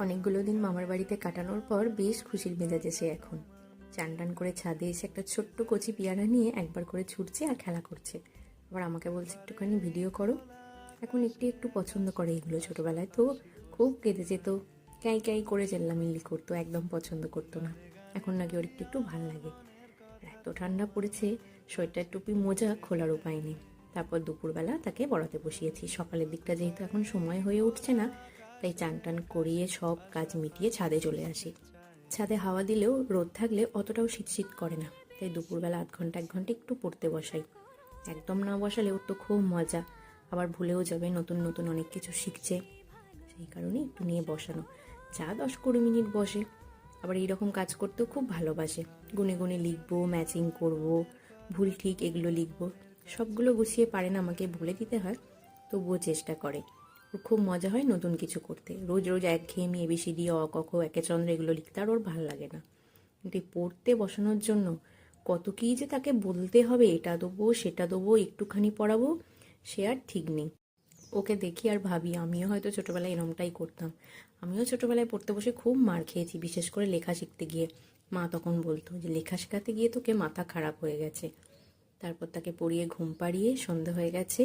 অনেকগুলো দিন মামার বাড়িতে কাটানোর পর বেশ খুশির মেজাজে সে এখন। চান টান করে ছাদে এসে একটা ছোট্ট কচি পেয়ারা নিয়ে একবার করে ছুটছে আর খেলা করছে। আবার আমাকে বলছে একটুখানি ভিডিও করো। এখন একটু একটু পছন্দ করে এগুলো। ছোটবেলায় তো খুব কেঁদে যেত, ক্যাই ক্যাই করে চেল্লামিল্লি করতো, একদম পছন্দ করতো না। এখন নাকি ওর একটু একটু ভাল লাগে। আর এত ঠান্ডা পড়েছে, সোয়েটার টুপি মোজা খোলার উপায় নেই। তারপর দুপুরবেলা তাকে পড়াতে বসিয়েছি। সকালের দিকটা যেহেতু এখন সময় হয়ে উঠছে না, তাই চান টান করিয়ে সব কাজ মিটিয়ে ছাদে চলে আসি। ছাদে হাওয়া দিলেও রোদ থাকলে অতটাও শীত করে না, তাই দুপুরবেলা আধ ঘন্টা 1 ঘন্টা একটু পড়তে বসাই। একদম না বসালে ওর তো খুব মজা, আবার ভুলেও যাবে, নতুন নতুন অনেক কিছু শিখছে, সেই কারণে একটু নিয়ে বসানো। যা 10-20 মিনিট বসে। আবার এইরকম কাজ করতেও খুব ভালোবাসে। গুনে গুনে লিখবো, ম্যাচিং করব, ভুল ঠিক এগুলো লিখবো। সবগুলো গুছিয়ে পারে না, আমাকে বলে দিতে হয়, তবুও চেষ্টা করে। ওর খুব মজা হয় নতুন কিছু করতে। রোজ রোজ একঘেয়েমি ABCD অ ক খ একে চন্দ্র এগুলো লিখতে আর ওর ভালো লাগে না। কিন্তু পড়তে বসানোর জন্য কত কী যে তাকে বলতে হবে, এটা দেবো সেটা দেবো, একটুখানি পড়াবো, সে আর ঠিক নেই। ওকে দেখি আর ভাবি আমিও হয়তো ছোটোবেলায় এরমটাই করতাম। আমিও ছোটোবেলায় পড়তে বসে খুব মার খেয়েছি, বিশেষ করে লেখা শিখতে গিয়ে। মা তখন বলতো যে লেখা শেখাতে গিয়ে তোকে মাথা খারাপ হয়ে গেছে। তারপর তাকে পড়িয়ে ঘুম পাড়িয়ে সন্ধে হয়ে গেছে,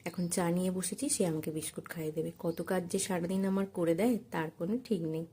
এখন চা নিয়ে বসেছি, সে আমাকে বিস্কুট খাইয়ে দেবে। কত কাজ যে সারাদিন আমার করে দেয় তার কোনো ঠিক নেই।